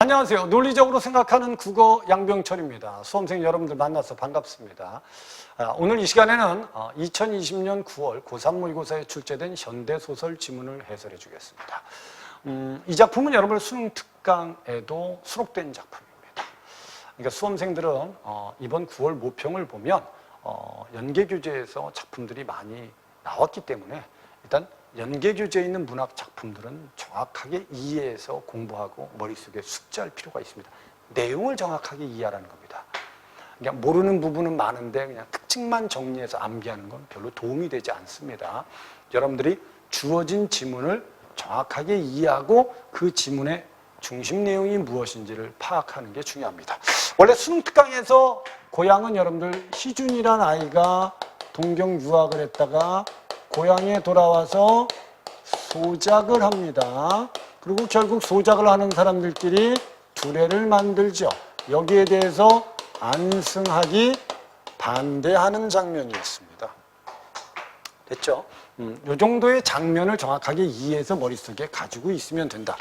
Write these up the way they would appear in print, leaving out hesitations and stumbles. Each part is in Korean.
안녕하세요. 논리적으로 생각하는 국어 양병철입니다. 수험생 여러분들 만나서 반갑습니다. 오늘 이 시간에는 2020년 9월 고3 모의고사에 출제된 현대소설 지문을 해설해 주겠습니다. 이 작품은 여러분 수능 특강에도 수록된 작품입니다. 그러니까 수험생들은 이번 9월 모평을 보면 연계교재에서 작품들이 많이 나왔기 때문에 일단 연계교재에 있는 문학 작품들은 정확하게 이해해서 공부하고 머릿속에 숙지할 필요가 있습니다. 내용을 정확하게 이해하라는 겁니다. 그냥 모르는 부분은 많은데 그냥 특징만 정리해서 암기하는 건 별로 도움이 되지 않습니다. 여러분들이 주어진 지문을 정확하게 이해하고 그 지문의 중심 내용이 무엇인지를 파악하는 게 중요합니다. 원래 수능 특강에서 고향은 여러분들 희준이란 아이가 동경 유학을 했다가 고향에 돌아와서 소작을 합니다. 그리고 결국 소작을 하는 사람들끼리 두뇌를 만들죠. 여기에 대해서 안승학이 반대하는 장면이 있습니다. 됐죠? 이 정도의 장면을 정확하게 이해해서 머릿속에 가지고 있으면 된다.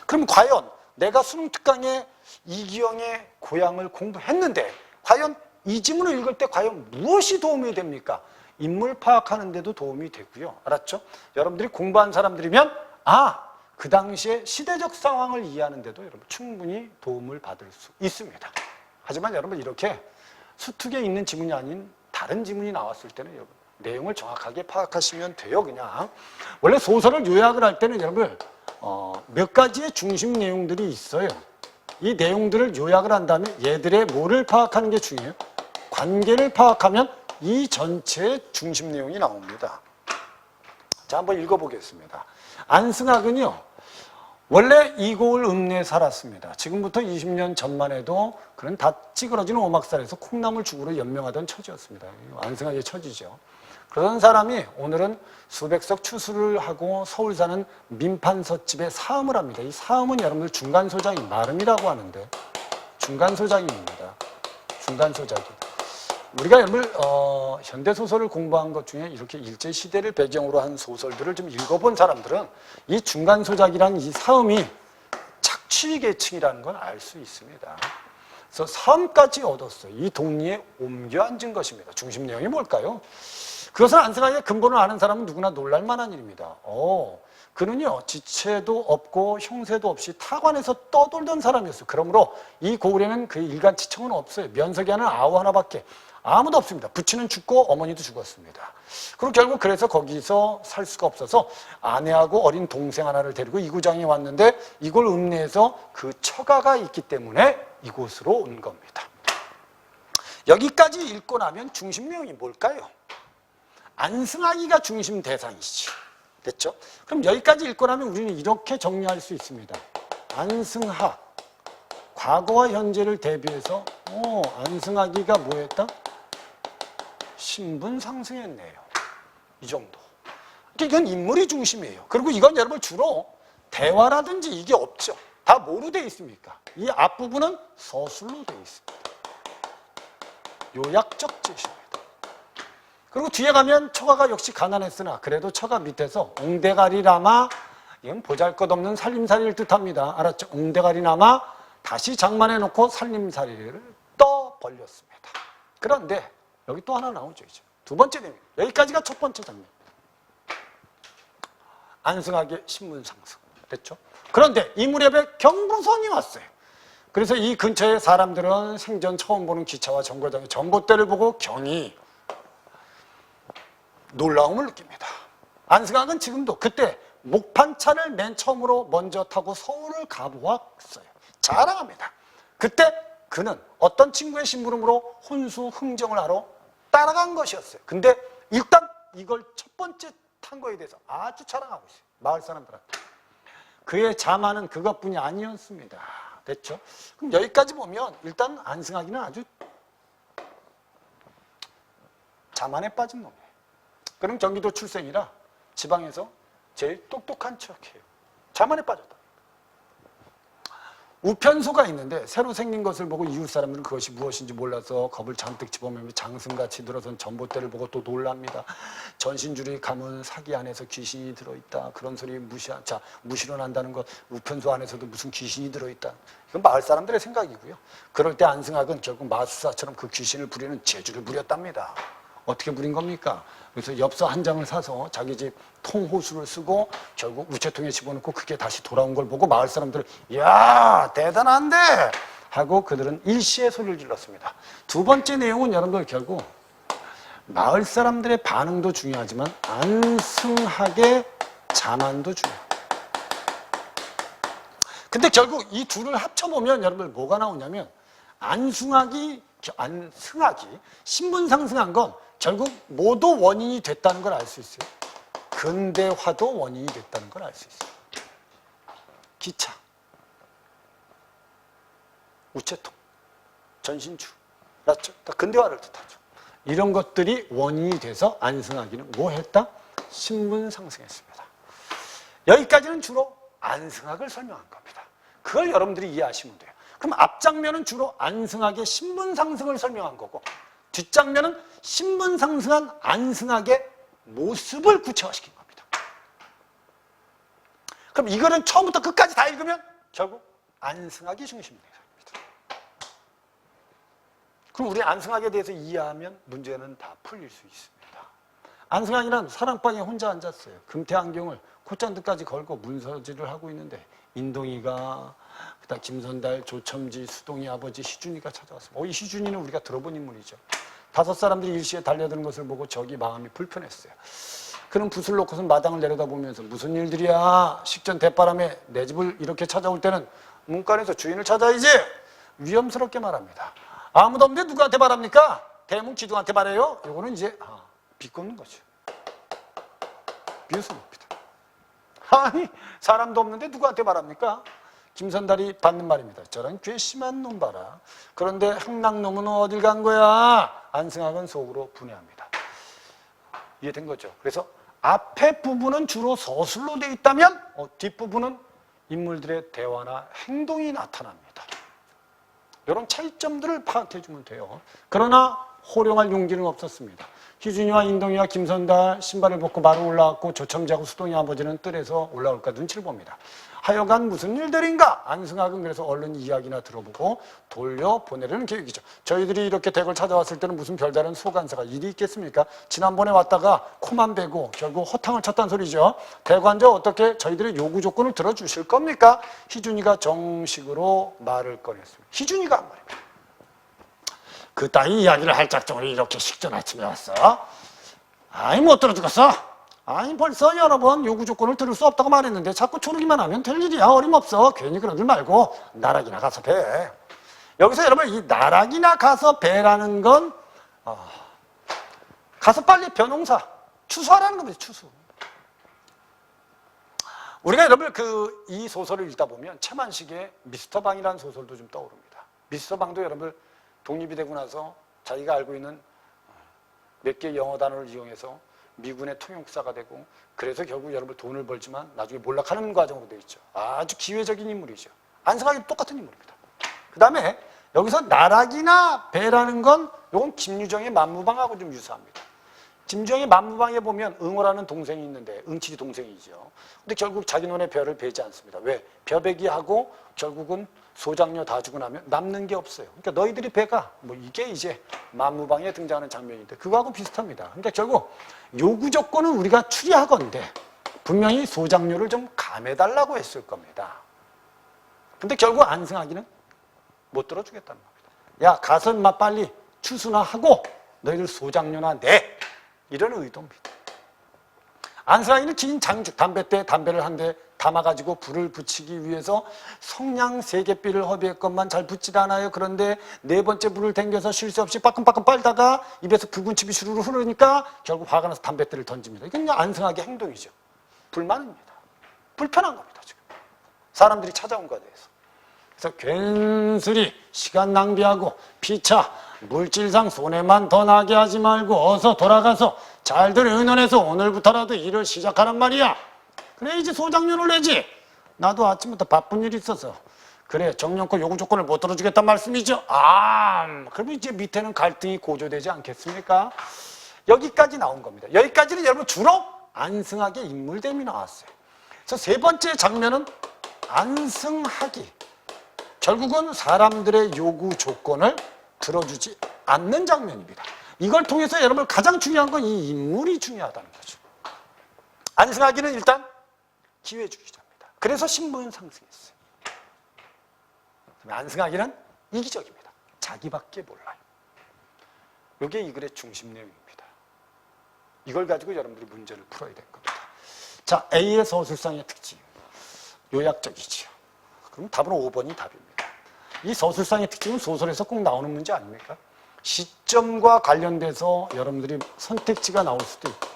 그럼 과연 내가 수능 특강에 이기영의 고향을 공부했는데 과연 이 지문을 읽을 때 과연 무엇이 도움이 됩니까? 인물 파악하는 데도 도움이 되고요. 알았죠? 여러분들이 공부한 사람들이면 그 당시에 시대적 상황을 이해하는 데도 여러분 충분히 도움을 받을 수 있습니다. 하지만 여러분 이렇게 수특에 있는 지문이 아닌 다른 지문이 나왔을 때는 여러분 내용을 정확하게 파악하시면 돼요. 그냥 원래 소설을 요약을 할 때는 여러분 몇 가지의 중심 내용들이 있어요. 이 내용들을 요약을 한 다음에 얘들의 뭐를 파악하는 게 중요해요? 관계를 파악하면 이 전체의 중심 내용이 나옵니다. 자, 한번 읽어보겠습니다. 안승학은요, 원래 이고을 읍내에 살았습니다. 지금부터 20년 전만 해도 그는 다 찌그러지는 오막살에서 콩나물 죽으로 연명하던 처지였습니다. 안승학의 처지죠. 그런 사람이 오늘은 수백석 추수를 하고 서울 사는 민판서집에 사음을 합니다. 이 사음은 여러분들 중간소작이 마름이라고 하는데 중간소작입니다. 중간소작이. 우리가 여러분 현대소설을 공부한 것 중에 이렇게 일제시대를 배경으로 한 소설들을 좀 읽어본 사람들은 이 중간소작이라는 이 사음이 착취계층이라는 걸 알 수 있습니다. 그래서 사음까지 얻었어요. 이 독리에 옮겨 앉은 것입니다. 중심 내용이 뭘까요? 그것을 안승학의 근본을 아는 사람은 누구나 놀랄 만한 일입니다. 그는요, 지체도 없고 형세도 없이 타관에서 떠돌던 사람이었어요. 그러므로 이 고을에는 그의 일간지청은 없어요. 면석이 하는 아우 하나밖에 아무도 없습니다. 부친은 죽고 어머니도 죽었습니다. 그리고 결국 그래서 거기서 살 수가 없어서 아내하고 어린 동생 하나를 데리고 이구장에 왔는데 이곳 읍내에서 그 처가가 있기 때문에 이곳으로 온 겁니다. 여기까지 읽고 나면 중심 내용이 뭘까요? 안승학이가 중심 대상이지. 됐죠? 그럼 여기까지 읽고 나면 우리는 이렇게 정리할 수 있습니다. 안승학, 과거와 현재를 대비해서 안승학이가 뭐 했다? 신분 상승했네요. 이 정도. 이건 인물이 중심이에요. 그리고 이건 여러분 주로 대화라든지 이게 없죠. 다 뭐로 되어 있습니까? 이 앞부분은 서술로 되어 있습니다. 요약적 제시입니다. 그리고 뒤에 가면 처가가 역시 가난했으나 그래도 처가 밑에서 옹대가리라마, 이건 보잘것없는 살림살이를 뜻합니다. 알았죠? 옹대가리나마 다시 장만해놓고 살림살이를 떠 벌렸습니다. 그런데 여기 또 하나 나오죠. 이제. 두 번째 내용. 여기까지가 첫 번째 장면. 안승학의 신분상승. 됐죠? 그런데 이 무렵에 경부선이 왔어요. 그래서 이 근처의 사람들은 생전 처음 보는 기차와 정거장의 전봇대를 보고 경이 놀라움을 느낍니다. 안승학은 지금도 그때 목판차를 맨 처음으로 먼저 타고 서울을 가보았어요. 자랑합니다. 그때 그는 어떤 친구의 심부름으로 혼수 흥정을 하러 따라간 것이었어요. 근데 일단 이걸 첫 번째 탄 거에 대해서 아주 자랑하고 있어요. 마을 사람들한테. 그의 자만은 그것뿐이 아니었습니다. 됐죠? 그럼 여기까지 보면 일단 안승학이는 아주 자만에 빠진 놈이에요. 그럼 경기도 출생이라 지방에서 제일 똑똑한 척해요. 자만에 빠졌다. 우편소가 있는데 새로 생긴 것을 보고 이웃 사람들은 그것이 무엇인지 몰라서 겁을 잔뜩 집어매며 장승같이 늘어선 전봇대를 보고 또 놀랍니다. 전신줄이 감은 사기 안에서 귀신이 들어있다. 그런 소리 무시로 난다는 것. 우편소 안에서도 무슨 귀신이 들어있다. 이건 마을 사람들의 생각이고요. 그럴 때 안승학은 결국 마술사처럼 그 귀신을 부리는 재주를 부렸답니다. 어떻게 부린 겁니까? 그래서 엽서 한 장을 사서 자기 집 통호수를 쓰고 결국 우체통에 집어넣고 그게 다시 돌아온 걸 보고 마을 사람들은 이야 대단한데 하고 그들은 일시에 소리를 질렀습니다. 두 번째 내용은 여러분들 결국 마을 사람들의 반응도 중요하지만 안승학의 자만도 중요합니다. 근데 결국 이 둘을 합쳐보면 여러분들 뭐가 나오냐면 안승학이 신분 상승한 건 결국 뭐도 원인이 됐다는 걸 알 수 있어요. 근대화도 원인이 됐다는 걸 알 수 있어요. 기차, 우체통, 전신주, 맞죠? 다 근대화를 뜻하죠. 이런 것들이 원인이 돼서 안승학이는 뭐 했다? 신분 상승했습니다. 여기까지는 주로 안승학을 설명한 겁니다. 그걸 여러분들이 이해하시면 돼요. 그럼 앞장면은 주로 안승학의 신분 상승을 설명한 거고 뒷장면은 신분 상승한 안승학의 모습을 구체화시킨 겁니다. 그럼 이거는 처음부터 끝까지 다 읽으면 결국 안승학이 중심이 됩니다. 그럼 우리 안승학에 대해서 이해하면 문제는 다 풀릴 수 있습니다. 안승학이란 사랑방에 혼자 앉았어요. 금태 안경을 콧잔등까지 걸고 문서질을 하고 있는데 인동이가 그다음 김선달, 조첨지, 수동이 아버지 희준이가 찾아왔습니다. 이 희준이는 우리가 들어본 인물이죠. 5 사람들이 일시에 달려드는 것을 보고 저기 마음이 불편했어요. 그는 붓을 놓고선 마당을 내려다보면서 무슨 일들이야? 식전 대바람에 내 집을 이렇게 찾아올 때는 문간에서 주인을 찾아야지. 위험스럽게 말합니다. 아무도 없는데 누구한테 말합니까? 대문 기둥한테 말해요. 이거는 이제 비꼬는 거죠. 비웃음입니다. 아니 사람도 없는데 누구한테 말합니까? 김선달이 받는 말입니다. 저런 괘씸한 놈 봐라. 그런데 항락놈은 어딜 간 거야? 안승학은 속으로 분해합니다. 이해된 거죠? 그래서 앞에 부분은 주로 서술로 되어 있다면 뒷부분은 인물들의 대화나 행동이 나타납니다. 이런 차이점들을 파악해 주면 돼요. 그러나 호령할 용기는 없었습니다. 희준이와 인동이와 김선달 신발을 벗고 바로 올라왔고 조첨지하고 수동이 아버지는 뜰에서 올라올까 눈치를 봅니다. 하여간 무슨 일들인가? 안승학은 그래서 얼른 이야기나 들어보고 돌려보내려는 계획이죠. 저희들이 이렇게 댁을 찾아왔을 때는 무슨 별다른 소간사가 일이 있겠습니까? 지난번에 왔다가 코만 베고 결국 허탕을 쳤단 소리죠. 대관저 어떻게 저희들의 요구 조건을 들어주실 겁니까? 희준이가 정식으로 말을 꺼냈습니다. 희준이가 한 말입니다. 그 따위 이야기를 할 작정으로 이렇게 식전 아침에 왔어? 아이 못 들어주겠어? 아니 벌써 여러 번 요구 조건을 들을 수 없다고 말했는데 자꾸 조르기만 하면 될 일이야. 어림없어. 괜히 그러들 말고 나락이나 가서 배. 여기서 여러분 이 나락이나 가서 배라는 건 가서 빨리 벼농사 추수하라는 겁니다. 추수. 우리가 여러분 이 소설을 읽다 보면 최만식의 미스터 방이라는 소설도 좀 떠오릅니다. 미스터 방도 여러분 독립이 되고 나서 자기가 알고 있는 몇 개의 영어 단어를 이용해서 미군의 통역사가 되고 그래서 결국 여러분 돈을 벌지만 나중에 몰락하는 과정으로 되어 있죠. 아주 기회적인 인물이죠. 안승학이 똑같은 인물입니다. 그 다음에 여기서 나락이나 배라는 건 이건 김유정의 만무방하고 좀 유사합니다. 김유정의 만무방에 보면 응호라는 동생이 있는데 응칠이 동생이죠. 근데 결국 자기 눈에 벼를 베지 않습니다. 왜? 벼베기하고 결국은 소장녀 다 주고 나면 남는 게 없어요. 그러니까 너희들이 배가 이게 이제 만무방에 등장하는 장면인데 그거하고 비슷합니다. 그러니까 결국 요구 조건은 우리가 추리하건대 분명히 소장료를 좀 감해달라고 했을 겁니다. 근데 결국 안승학이는 못 들어주겠다는 겁니다. 야 가서 인마 빨리 추수나 하고 너희들 소장료나 내. 이런 의도입니다. 안승학이는 긴 장죽 담뱃대에 담배를 한 대 담아가지고 불을 붙이기 위해서 성냥 3개비를 허비했건만 잘 붙질 않아요. 그런데 4번째 불을 당겨서 쉴 새 없이 빠끔빠끔 빨다가 입에서 붉은칩이 주르르 흐르니까 결국 화가 나서 담뱃대를 던집니다. 이건 그냥 안승학의 행동이죠. 불만입니다. 불편한 겁니다. 지금 사람들이 찾아온 거에 대해서. 그래서 괜스리 시간 낭비하고 피차 물질상 손해만 더 나게 하지 말고 어서 돌아가서 잘들 의논해서 오늘부터라도 일을 시작하란 말이야. 그래 이제 소장료를 내지. 나도 아침부터 바쁜 일이 있어서 그래, 정년코 요구 조건을 못 들어주겠단 말씀이죠. 그러면 이제 밑에는 갈등이 고조되지 않겠습니까? 여기까지 나온 겁니다. 여기까지는 여러분 주로 안승학의 인물됨이 나왔어요. 그래서 세 번째 장면은 안승학이 결국은 사람들의 요구 조건을 들어주지 않는 장면입니다. 이걸 통해서 여러분 가장 중요한 건 이 인물이 중요하다는 거죠. 안승학이는 일단 기회주의자입니다. 그래서 신분 상승했어요. 안승학이는 이기적입니다. 자기밖에 몰라요. 이게 이 글의 중심 내용입니다. 이걸 가지고 여러분들이 문제를 풀어야 될 겁니다. 자, A의 서술상의 특징. 요약적이지요. 그럼 답은 5번이 답입니다. 이 서술상의 특징은 소설에서 꼭 나오는 문제 아닙니까? 시점과 관련돼서 여러분들이 선택지가 나올 수도 있고.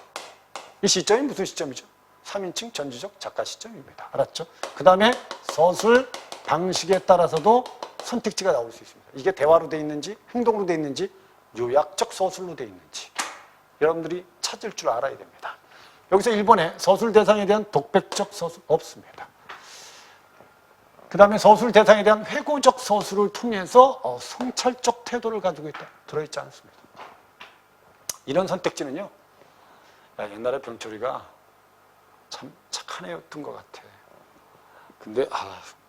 이 시점이 무슨 시점이죠? 3인칭 전지적 작가 시점입니다. 알았죠? 그 다음에 서술 방식에 따라서도 선택지가 나올 수 있습니다. 이게 대화로 돼 있는지 행동으로 돼 있는지 요약적 서술로 돼 있는지 여러분들이 찾을 줄 알아야 됩니다. 여기서 1번에 서술 대상에 대한 독백적 서술 없습니다. 그 다음에 서술 대상에 대한 회고적 서술을 통해서 성찰적 태도를 가지고 있다. 들어있지 않습니다. 이런 선택지는요. 옛날에 병철이가 참 착한 애였던 것 같아. 근데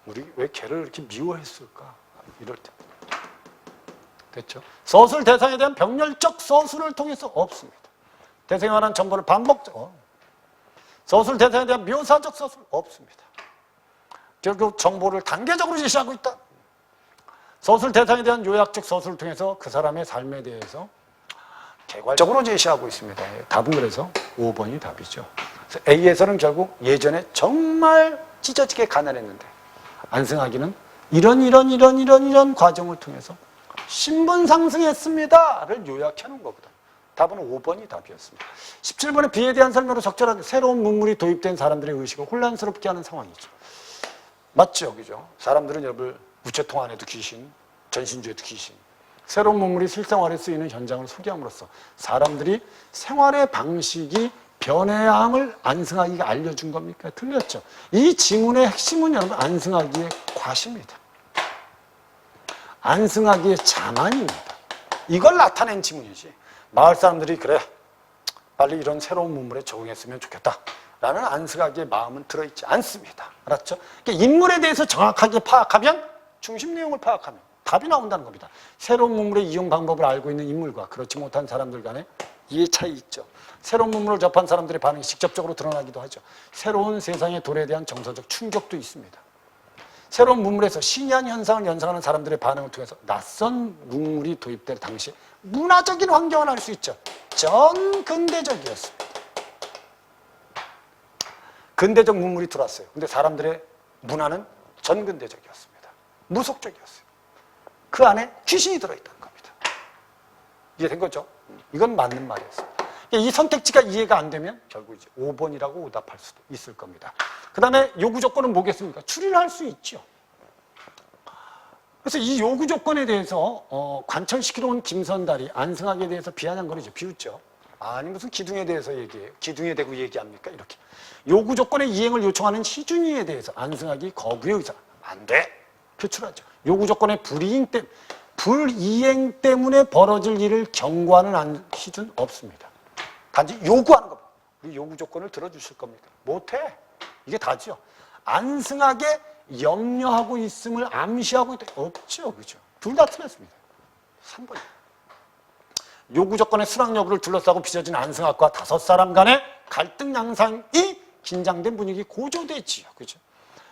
우리 왜 걔를 이렇게 미워했을까? 이럴 때. 됐죠? 서술 대상에 대한 병렬적 서술을 통해서 없습니다. 대상에 관한 정보를 반복적, 서술 대상에 대한 묘사적 서술 없습니다. 결국 정보를 단계적으로 제시하고 있다. 서술 대상에 대한 요약적 서술을 통해서 그 사람의 삶에 대해서 개괄적으로 제시하고 있습니다. 답은 그래서 5번이 답이죠. 그래서 A에서는 결국 예전에 정말 찢어지게 가난했는데 안승학이는 이런 과정을 통해서 신분 상승했습니다를 요약하는 것보다 답은 5번이 답이었습니다. 17번에 B에 대한 설명으로 적절한 새로운 문물이 도입된 사람들의 의식을 혼란스럽게 하는 상황이죠. 맞죠? 그죠? 사람들은 여러분 우체통 안에도 귀신, 전신주에도 귀신. 새로운 문물이 실생활에 쓰이는 현장을 소개함으로써 사람들이 생활의 방식이 변해야 함을 안승학이가 알려준 겁니까? 틀렸죠. 이 지문의 핵심은 여러분 안승학이의 과시입니다. 안승학이의 자만입니다. 이걸 나타낸 지문이지. 마을 사람들이 그래 빨리 이런 새로운 문물에 적응했으면 좋겠다 라는 안승학이의 마음은 들어있지 않습니다. 알았죠? 그러니까 인물에 대해서 정확하게 파악하면 중심 내용을 파악하면 답이 나온다는 겁니다. 새로운 문물의 이용 방법을 알고 있는 인물과 그렇지 못한 사람들 간에 이해 차이 있죠. 새로운 문물을 접한 사람들의 반응이 직접적으로 드러나기도 하죠. 새로운 세상의 도래에 대한 정서적 충격도 있습니다. 새로운 문물에서 신기한 현상을 연상하는 사람들의 반응을 통해서 낯선 문물이 도입될 당시 문화적인 환경을 알 수 있죠. 전근대적이었습니다. 근대적 문물이 들어왔어요. 근데 사람들의 문화는 전근대적이었습니다. 무속적이었어요. 그 안에 귀신이 들어있다는 겁니다. 이해된 거죠? 이건 맞는 말이었어요. 이 선택지가 이해가 안 되면 결국 이제 5번이라고 오답할 수도 있을 겁니다. 그 다음에 요구 조건은 뭐겠습니까? 추리할 수 있죠. 그래서 이 요구 조건에 대해서 관철시키러 온 김선달이 안승학에 대해서 비아냥거리죠. 비웃죠. 아니 무슨 기둥에 대해서 얘기해요. 기둥에 대고 얘기합니까? 이렇게. 요구 조건의 이행을 요청하는 시준이에 대해서 안승학이 거부의 의사. 안 돼. 표출하죠. 요구 조건의 불이행 때문에 벌어질 일을 경고하는 시준 없습니다. 단지 요구하는 겁니다. 우리 요구 조건을 들어주실 겁니까? 못해. 이게 다죠. 안승학에 염려하고 있음을 암시하고 있다. 없죠. 그죠? 둘 다 틀렸습니다. 3번. 요구 조건의 수락 여부를 둘러싸고 빚어진 안승학과 5사람 간의 갈등 양상이 긴장된 분위기 고조되지요. 그죠?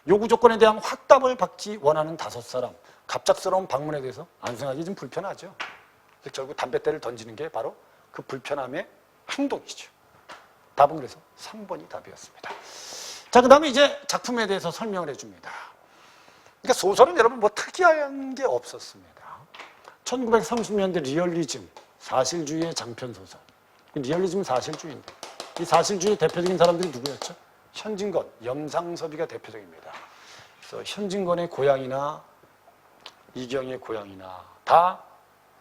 요구 조건에 대한 확답을 받기 원하는 5사람. 갑작스러운 방문에 대해서 안승학이 좀 불편하죠. 결국 담뱃대를 던지는 게 바로 그 불편함의 행동이죠. 답은 그래서 3번이 답이었습니다. 자, 그 다음에 이제 작품에 대해서 설명을 해줍니다. 그러니까 소설은 여러분 뭐 특이한 게 없었습니다. 1930년대 리얼리즘, 사실주의의 장편소설. 리얼리즘은 사실주의인데 이 사실주의 대표적인 사람들이 누구였죠? 현진건, 염상섭이가 대표적입니다. 그래서 현진건의 고향이나 이경의 고향이나 다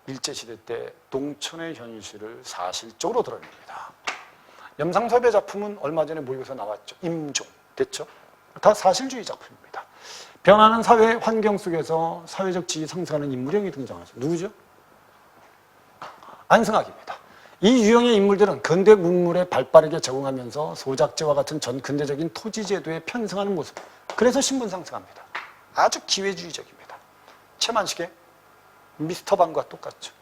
일제시대 때 농촌의 현실을 사실적으로 드러냅니다. 염상섭의 작품은 얼마 전에 모의고사 나왔죠. 임종. 됐죠? 다 사실주의 작품입니다. 변하는 사회 환경 속에서 사회적 지위 상승하는 인물형이 등장하죠. 누구죠? 안승학입니다. 이 유형의 인물들은 근대 문물에 발빠르게 적응하면서 소작제와 같은 전 근대적인 토지제도에 편승하는 모습. 그래서 신분상승합니다. 아주 기회주의적입니다. 최만식의 미스터 반과 똑같죠.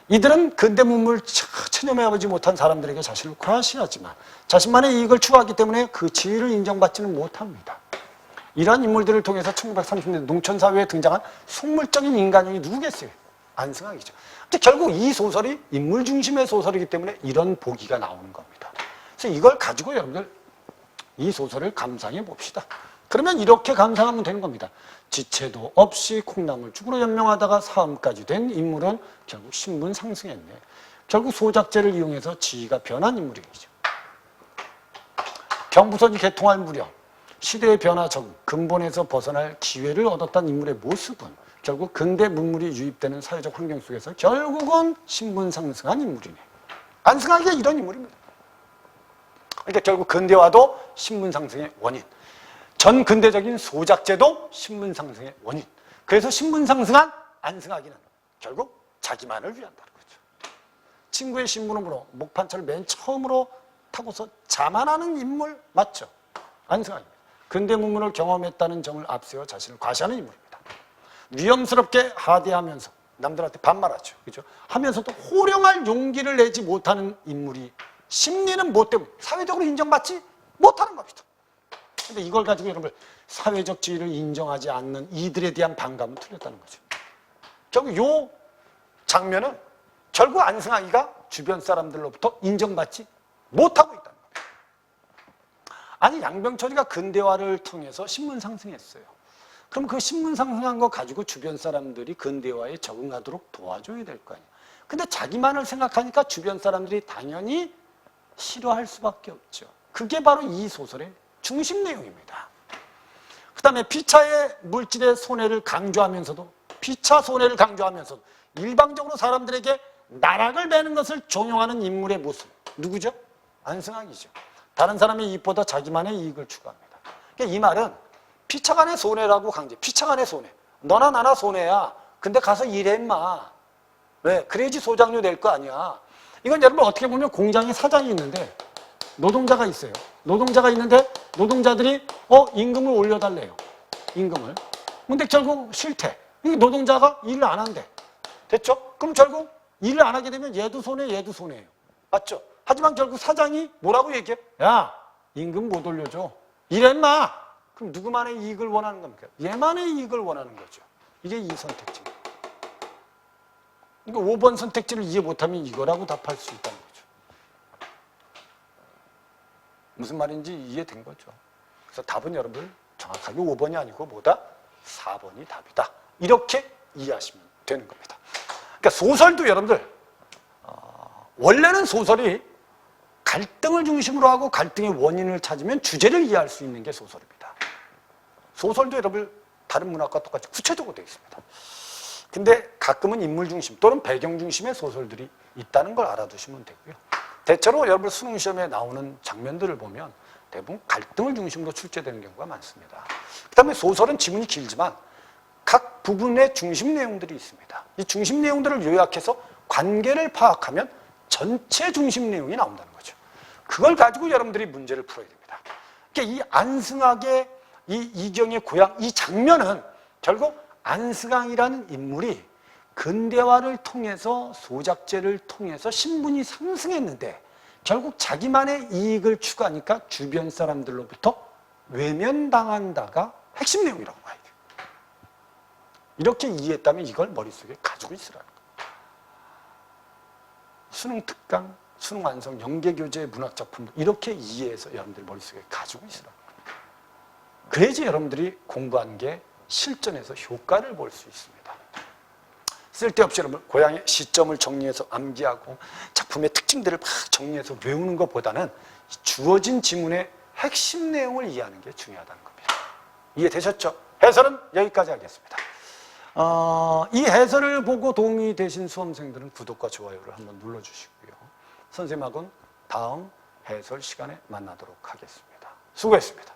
이들은 근대 문물 체념해보지 못한 사람들에게 자신을 과시하지만 자신만의 이익을 추구하기 때문에 그 지위를 인정받지는 못합니다. 이러한 인물들을 통해서 1930년대 농촌사회에 등장한 속물적인 인간형이 누구겠어요? 안승학이죠. 근데 결국 이 소설이 인물 중심의 소설이기 때문에 이런 보기가 나오는 겁니다. 그래서 이걸 가지고 여러분들 이 소설을 감상해 봅시다. 그러면 이렇게 감상하면 되는 겁니다. 지체도 없이 콩나물죽으로 연명하다가 사음까지 된 인물은 결국 신분 상승했네. 결국 소작제를 이용해서 지위가 변한 인물이죠. 경부선이 개통할 무렵 시대의 변화 적응, 근본에서 벗어날 기회를 얻었던 인물의 모습은 결국 근대 문물이 유입되는 사회적 환경 속에서 결국은 신분 상승한 인물이네. 안승학이가 이런 인물입니다. 그러니까 결국 근대화도 신분 상승의 원인. 전 근대적인 소작제도 신분 상승의 원인. 그래서 신분 상승한 안승학이는 결국 자기만을 위한다는 거죠. 친구의 신부름으로 목판철을 맨 처음으로 타고서 자만하는 인물 맞죠? 안승학입니다. 근대 문물을 경험했다는 점을 앞세워 자신을 과시하는 인물입니다. 위험스럽게 하대하면서 남들한테 반말하죠. 그죠? 하면서도 호령할 용기를 내지 못하는 인물이 심리는 뭐 때문에 사회적으로 인정받지 못하는 겁니다. 근데 이걸 가지고 여러분 사회적 지위를 인정하지 않는 이들에 대한 반감은 틀렸다는 거죠. 결국 요 장면은 결국 안승학이가 주변 사람들로부터 인정받지 못하고 있다는 겁니다. 아니 양병철이가 근대화를 통해서 신분 상승했어요. 그럼 그 신분 상승한 거 가지고 주변 사람들이 근대화에 적응하도록 도와줘야 될 거 아니에요. 근데 자기만을 생각하니까 주변 사람들이 당연히 싫어할 수밖에 없죠. 그게 바로 이 소설의 중심 내용입니다. 그 다음에 피차의 물질의 손해를 강조하면서도 피차 손해를 강조하면서도 일방적으로 사람들에게 나락을 매는 것을 종용하는 인물의 모습. 누구죠? 안승학이죠. 다른 사람의 이익보다 자기만의 이익을 추구합니다. 그러니까 이 말은 피차 간의 손해라고 강제. 피차 간의 손해. 너나 나나 손해야. 근데 가서 일해 임마. 왜? 그래야지 소장료 낼 거 아니야. 이건 여러분 어떻게 보면 공장에 사장이 있는데 노동자가 있어요. 노동자가 있는데 노동자들이 임금을 올려달래요. 임금을. 근데 결국 싫대. 노동자가 일을 안 한대. 됐죠? 그럼 결국 일을 안 하게 되면 얘도 손해, 얘도 손해예요. 맞죠? 하지만 결국 사장이 뭐라고 얘기해? 야, 임금 못 올려줘. 일해 임마. 그럼 누구만의 이익을 원하는 겁니까? 얘만의 이익을 원하는 거죠. 이게 이 선택지입니다. 그러니까 5번 선택지를 이해 못하면 이거라고 답할 수 있다는 거죠. 무슨 말인지 이해된 거죠. 그래서 답은 여러분들 정확하게 5번이 아니고 뭐다? 4번이 답이다. 이렇게 이해하시면 되는 겁니다. 그러니까 소설도 여러분들 원래는 소설이 갈등을 중심으로 하고 갈등의 원인을 찾으면 주제를 이해할 수 있는 게 소설입니다. 소설도 여러분 다른 문학과 똑같이 구체적으로 되어 있습니다. 근데 가끔은 인물 중심 또는 배경 중심의 소설들이 있다는 걸 알아두시면 되고요. 대체로 여러분 수능 시험에 나오는 장면들을 보면 대부분 갈등을 중심으로 출제되는 경우가 많습니다. 그 다음에 소설은 지문이 길지만 각 부분의 중심 내용들이 있습니다. 이 중심 내용들을 요약해서 관계를 파악하면 전체 중심 내용이 나온다는 거죠. 그걸 가지고 여러분들이 문제를 풀어야 됩니다. 그러니까 이 안승학의 이 이경의 고향, 이 장면은 결국 안승학이라는 인물이 근대화를 통해서 소작제를 통해서 신분이 상승했는데 결국 자기만의 이익을 추구하니까 주변 사람들로부터 외면당한다가 핵심 내용이라고 봐야 돼요. 이렇게 이해했다면 이걸 머릿속에 가지고 있으라는 거예요. 수능 특강, 수능 완성, 연계교재 문학작품도 이렇게 이해해서 여러분들 머릿속에 가지고 있으라는 거예요. 그래야지 여러분들이 공부한 게 실전에서 효과를 볼 수 있습니다. 쓸데없이 여러분 고향의 시점을 정리해서 암기하고 작품의 특징들을 막 정리해서 외우는 것보다는 주어진 지문의 핵심 내용을 이해하는 게 중요하다는 겁니다. 이해되셨죠? 해설은 여기까지 하겠습니다. 이 해설을 보고 도움이 되신 수험생들은 구독과 좋아요를 한번 눌러주시고요. 선생님하고는 다음 해설 시간에 만나도록 하겠습니다. 수고했습니다.